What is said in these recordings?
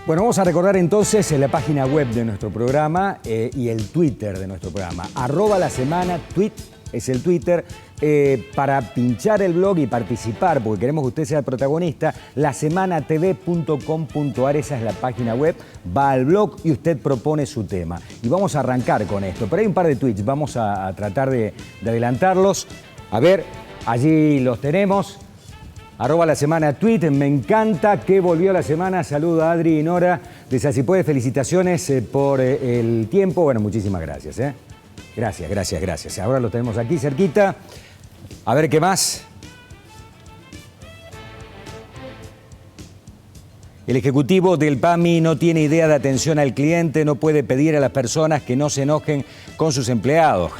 Bueno, vamos a recordar entonces la página web de nuestro programa y el Twitter de nuestro programa. @lasemana, tweet es el Twitter. Para pinchar el blog y participar, porque queremos que usted sea el protagonista, lasemanatv.com.ar, esa es la página web. Va al blog y usted propone su tema. Y vamos a arrancar con esto. Pero hay un par de tweets, vamos a tratar de adelantarlos. A ver, allí los tenemos. @lasemana tweet, me encanta que volvió la semana. Saluda a Adri y Nora de Sasipuede, felicitaciones por el tiempo. Bueno, muchísimas gracias. Gracias. Ahora lo tenemos aquí cerquita. A ver qué más. El ejecutivo del PAMI no tiene idea de atención al cliente, no puede pedir a las personas que no se enojen con sus empleados.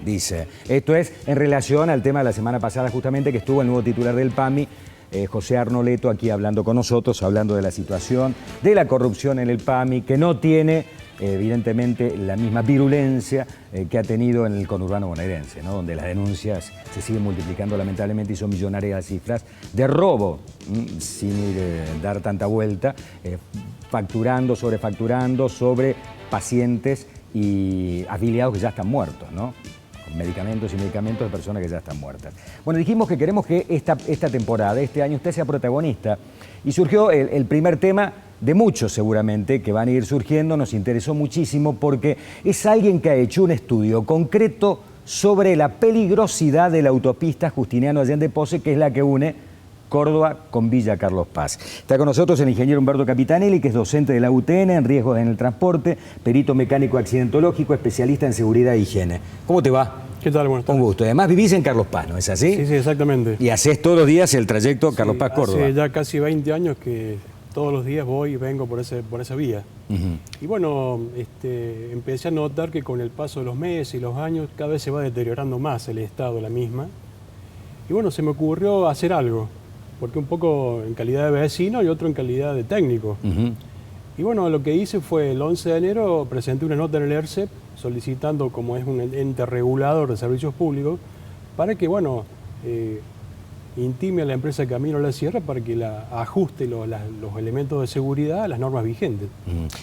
Dice. Esto es en relación al tema de la semana pasada, justamente, que estuvo el nuevo titular del PAMI, José Arnoleto, aquí hablando con nosotros, hablando de la situación, de la corrupción en el PAMI, que no tiene, evidentemente, la misma virulencia que ha tenido en el conurbano bonaerense, ¿no? Donde las denuncias se siguen multiplicando lamentablemente y son millonarias las cifras de robo, sin dar tanta vuelta, sobrefacturando sobre pacientes y afiliados que ya están muertos, ¿no? Con medicamentos y medicamentos de personas que ya están muertas. Bueno, dijimos que queremos que esta temporada, este año, usted sea protagonista. Y surgió el primer tema de muchos seguramente que van a ir surgiendo. Nos interesó muchísimo porque es alguien que ha hecho un estudio concreto sobre la peligrosidad de la autopista Justiniano Allende Pose, que es la que une Córdoba con Villa Carlos Paz. Está con nosotros el ingeniero Humberto Capitanelli, que es docente de la UTN en riesgos en el transporte, perito mecánico accidentológico, especialista en seguridad e higiene. ¿Cómo te va? ¿Qué tal? Buenas tardes. Un gusto. Además vivís en Carlos Paz, ¿no es así? Sí, exactamente. Y haces todos los días el trayecto Carlos Paz-Córdoba. Hace ya casi 20 años que todos los días voy y vengo por esa vía. Y bueno, empecé a notar que con el paso de los meses y los años cada vez se va deteriorando más el estado de la misma. Y bueno, se me ocurrió hacer algo, porque un poco en calidad de vecino y otro en calidad de técnico. Y bueno, lo que hice fue el 11 de enero presenté una nota en el ERCEP solicitando, como es un ente regulador de servicios públicos, para que, bueno, intime a la empresa Camino a la Sierra para que ajuste los elementos de seguridad a las normas vigentes.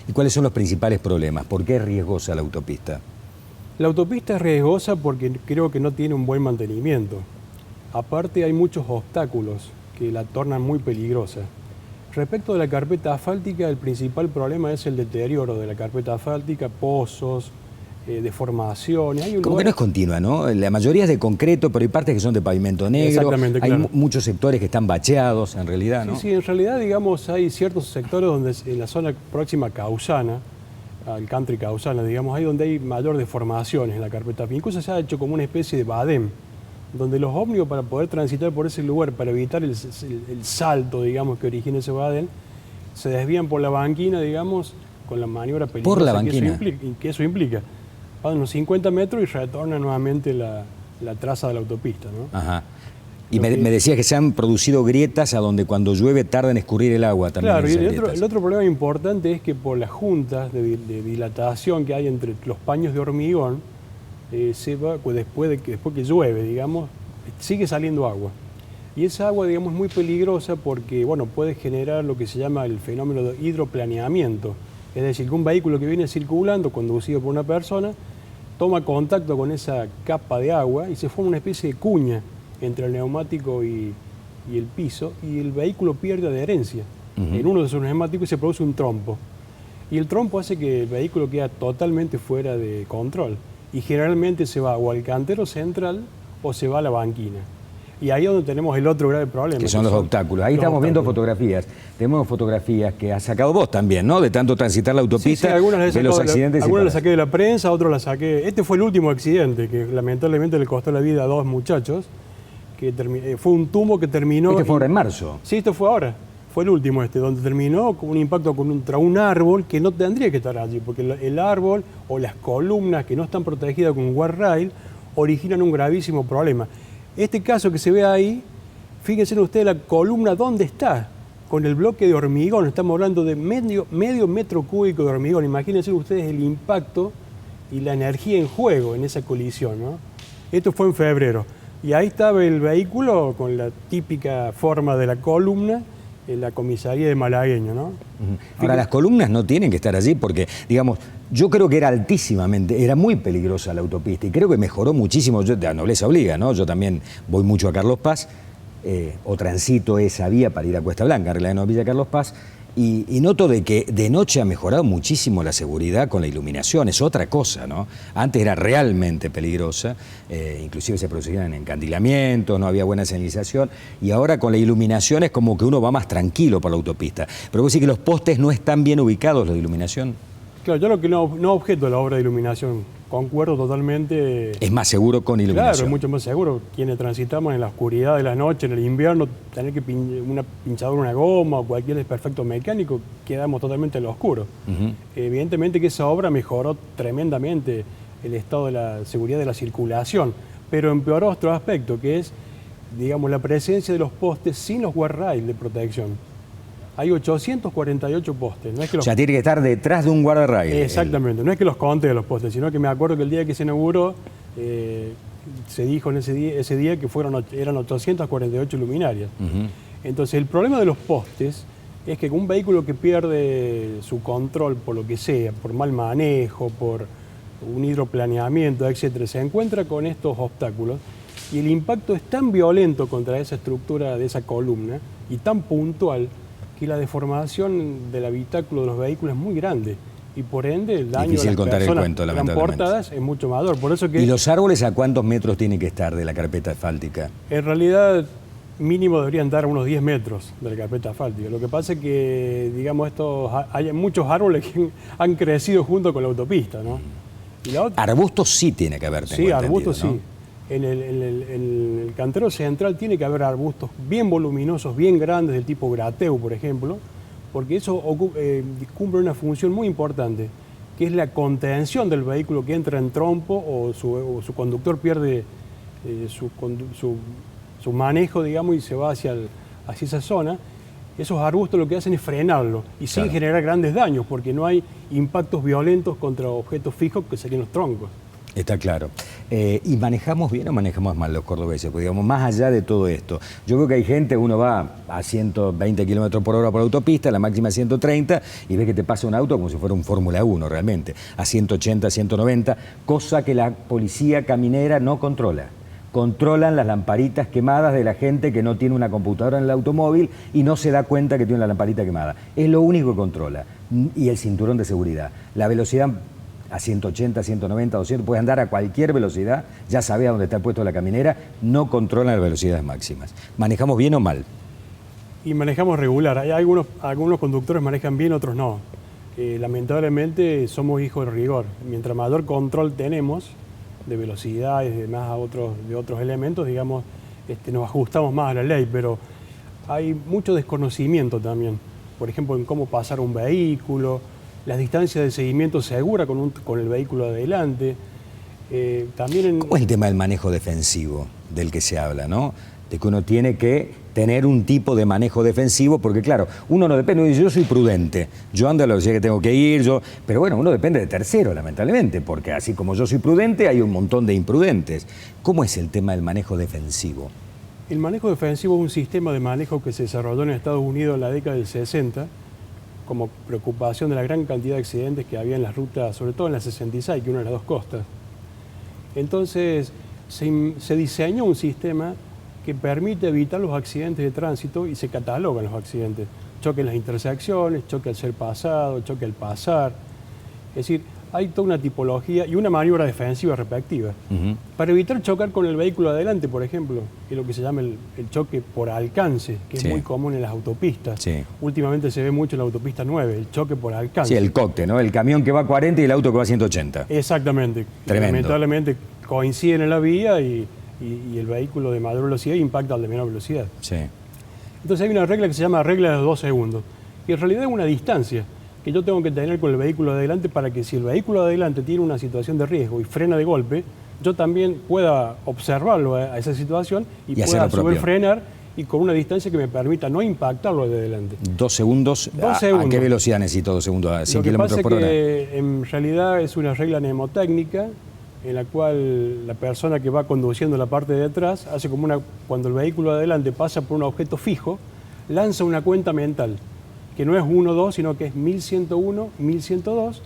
¿Y cuáles son los principales problemas? ¿Por qué es riesgosa la autopista? La autopista es riesgosa porque creo que no tiene un buen mantenimiento. Aparte hay muchos obstáculos que la tornan muy peligrosa. Respecto de la carpeta asfáltica, el principal problema es el deterioro de la carpeta asfáltica, pozos, deformaciones. Como que no es continua, ¿no? La mayoría es de concreto, pero hay partes que son de pavimento negro. Exactamente, claro. Hay muchos sectores que están bacheados, en realidad, ¿no? Sí, en realidad, digamos, hay ciertos sectores donde en la zona próxima a Causana, al country Causana, digamos, ahí donde hay mayor deformaciones en la carpeta. Incluso se ha hecho como una especie de badem, donde los ómnibus, para poder transitar por ese lugar, para evitar el salto, digamos, que origina ese badem, se desvían por la banquina, digamos, con la maniobra peligrosa ¿Por la banquina? que eso implica. Van unos 50 metros y retornan nuevamente la traza de la autopista, ¿no? Ajá. Y me decías que se han producido grietas a donde cuando llueve tarda en escurrir el agua también. Claro, y el otro problema importante es que por las juntas de dilatación que hay entre los paños de hormigón, después que llueve, digamos, sigue saliendo agua. Y esa agua, digamos, es muy peligrosa porque, bueno, puede generar lo que se llama el fenómeno de hidroplaneamiento. Es decir, que un vehículo que viene circulando, conducido por una persona, toma contacto con esa capa de agua y se forma una especie de cuña entre el neumático y el piso, y el vehículo pierde adherencia en uno de sus neumáticos y se produce un trompo. Y el trompo hace que el vehículo quede totalmente fuera de control. Y generalmente se va o al cantero central o se va a la banquina. Y ahí es donde tenemos el otro grave problema. Que son los obstáculos. Ahí estamos viendo fotografías. Tenemos fotografías que has sacado vos también, ¿no? De tanto transitar la autopista, sí, algunas de los accidentes. Algunas las saqué de la prensa, otros las saqué. Este fue el último accidente que lamentablemente le costó la vida a 2 muchachos. Fue un tumbo que terminó... Este fue ahora en marzo. Sí, esto fue ahora. Fue el último donde terminó con un impacto contra un árbol que no tendría que estar allí, porque el árbol o las columnas que no están protegidas con guardrail originan un gravísimo problema. Este caso que se ve ahí, fíjense ustedes la columna dónde está, con el bloque de hormigón. Estamos hablando de medio metro cúbico de hormigón. Imagínense ustedes el impacto y la energía en juego en esa colisión, ¿no? Esto fue en febrero. Y ahí estaba el vehículo con la típica forma de la columna la comisaría de Malagueño, ¿no? Ahora, las columnas no tienen que estar allí porque, digamos, yo creo que era era muy peligrosa la autopista y creo que mejoró muchísimo, la nobleza obliga, ¿no? Yo también voy mucho a Carlos Paz, o transito esa vía para ir a Cuesta Blanca, en realidad no Villa Carlos Paz, y noto de que de noche ha mejorado muchísimo la seguridad con la iluminación, es otra cosa, ¿no? Antes era realmente peligrosa, inclusive se producían encandilamientos, no había buena señalización, y ahora con la iluminación es como que uno va más tranquilo por la autopista. Pero vos decís que los postes no están bien ubicados, los de iluminación. Claro, yo lo que no objeto la obra de iluminación, concuerdo totalmente. Es más seguro con iluminación. Claro, es mucho más seguro. Quienes transitamos en la oscuridad de la noche, en el invierno, tener que una pinchadura, una goma o cualquier desperfecto mecánico, quedamos totalmente en lo oscuro. Evidentemente que esa obra mejoró tremendamente el estado de la seguridad de la circulación, pero empeoró otro aspecto, que es, digamos, la presencia de los postes sin los guardrails de protección. Hay 848 postes. No es que o sea, tiene que estar detrás de un guardarrail. Exactamente, no es que los conté los postes, sino que me acuerdo que el día que se inauguró, se dijo en ese día que eran 848 luminarias. Entonces, el problema de los postes es que un vehículo que pierde su control por lo que sea, por mal manejo, por un hidroplaneamiento, etcétera, se encuentra con estos obstáculos y el impacto es tan violento contra esa estructura de esa columna y tan puntual que la deformación del habitáculo de los vehículos es muy grande y por ende el daño difícil a las contar el personas cuento, lamentablemente. transportadas es mucho mayor. Por eso que, ¿y los árboles a cuántos metros tienen que estar de la carpeta asfáltica? En realidad, mínimo deberían dar unos 10 metros de la carpeta asfáltica. Lo que pasa es que, digamos, hay muchos árboles que han crecido junto con la autopista, ¿no? Y la otra, arbustos sí tiene que haber, sí, arbustos, ¿no? sí. En el cantero central tiene que haber arbustos bien voluminosos, bien grandes, del tipo Grateu, por ejemplo, porque eso cumple una función muy importante, que es la contención del vehículo que entra en trompo o su conductor pierde su manejo, digamos, y se va hacia esa zona. Esos arbustos lo que hacen es frenarlo y sin generar grandes daños, porque no hay impactos violentos contra objetos fijos que serían los troncos. Está claro. ¿Y manejamos bien o manejamos mal los cordobeses? Porque, digamos, más allá de todo esto, yo creo que hay gente, uno va a 120 kilómetros por hora por autopista, la máxima 130, y ves que te pasa un auto como si fuera un Fórmula 1 realmente, a 180, 190, cosa que la policía caminera no controla. Controlan las lamparitas quemadas de la gente que no tiene una computadora en el automóvil y no se da cuenta que tiene una lamparita quemada. Es lo único que controla. Y el cinturón de seguridad. La velocidad a 180, 190, 200, puedes andar a cualquier velocidad, ya sabes a dónde está puesto la caminera, no controlan las velocidades máximas. ¿Manejamos bien o mal? Y manejamos regular. Hay algunos conductores manejan bien, otros no. Lamentablemente somos hijos de rigor. Mientras mayor control tenemos de velocidad y demás de otros elementos, digamos, nos ajustamos más a la ley, pero hay mucho desconocimiento también. Por ejemplo, en cómo pasar un vehículo, las distancias de seguimiento segura con el vehículo adelante. ¿Cómo es el tema del manejo defensivo del que se habla, ¿no? De que uno tiene que tener un tipo de manejo defensivo, porque claro, uno no depende, uno dice, yo soy prudente, yo ando a la velocidad que tengo que ir, pero bueno, uno depende de tercero, lamentablemente, porque así como yo soy prudente, hay un montón de imprudentes. ¿Cómo es el tema del manejo defensivo? El manejo defensivo es un sistema de manejo que se desarrolló en Estados Unidos en la década del 60, como preocupación de la gran cantidad de accidentes que había en las rutas, sobre todo en la 66, que es una de las dos costas. Entonces, se diseñó un sistema que permite evitar los accidentes de tránsito y se catalogan los accidentes. Choque en las intersecciones, choque al ser pasado, choque al pasar. Es decir, hay toda una tipología y una maniobra defensiva respectiva. Para evitar chocar con el vehículo adelante, por ejemplo, que es lo que se llama el choque por alcance, que es muy común en las autopistas. Últimamente se ve mucho en la autopista 9, el choque por alcance. Sí, el cóctel, ¿no? El camión que va a 40 y el auto que va a 180. Exactamente. Tremendo. Lamentablemente coinciden en la vía y el vehículo de mayor velocidad impacta al de menor velocidad. Sí. Entonces hay una regla que se llama regla de los 2 segundos, que en realidad es una distancia que yo tengo que tener con el vehículo de adelante para que si el vehículo de adelante tiene una situación de riesgo y frena de golpe, yo también pueda observarlo a esa situación y pueda a su vez frenar y con una distancia que me permita no impactarlo de adelante. 2 segundos. 2 segundos. ¿A qué velocidad necesito 2 segundos? ¿A 100 kilómetros por hora? Lo que pasa es que en realidad es una regla mnemotécnica en la cual la persona que va conduciendo la parte de atrás hace como cuando el vehículo de adelante pasa por un objeto fijo, lanza una cuenta mental, que no es 1, 2, sino que es 1101, 1102,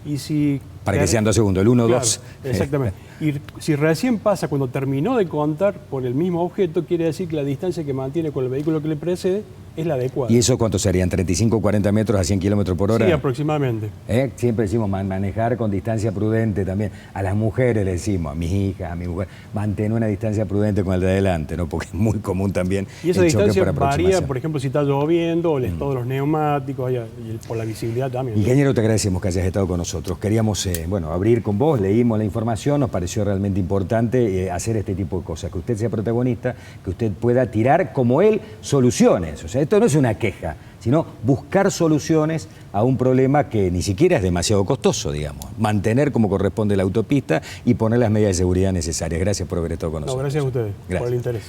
y si... Para que sean 2 segundos, el 1, Claro, 2. exactamente. Y si recién pasa cuando terminó de contar por el mismo objeto, quiere decir que la distancia que mantiene con el vehículo que le precede es la adecuada. ¿Y eso cuánto serían? ¿35 o 40 metros a 100 kilómetros por hora? Sí, aproximadamente. Siempre decimos manejar con distancia prudente también. A las mujeres le decimos, a mis hijas, a mi mujer, mantener una distancia prudente con el de adelante, ¿no? Porque es muy común también Y esa el choque distancia por varía, aproximación. por ejemplo, si está lloviendo, o el estado de los neumáticos, y por la visibilidad también. Ingeniero, te agradecemos que hayas estado con nosotros. Queríamos abrir con vos, leímos la información, nos pareció realmente importante hacer este tipo de cosas, que usted sea protagonista, que usted pueda tirar como él soluciones. O sea, esto no es una queja, sino buscar soluciones a un problema que ni siquiera es demasiado costoso, digamos. Mantener como corresponde la autopista y poner las medidas de seguridad necesarias. Gracias por haber estado con nosotros. No, gracias a ustedes Gracias. por el interés.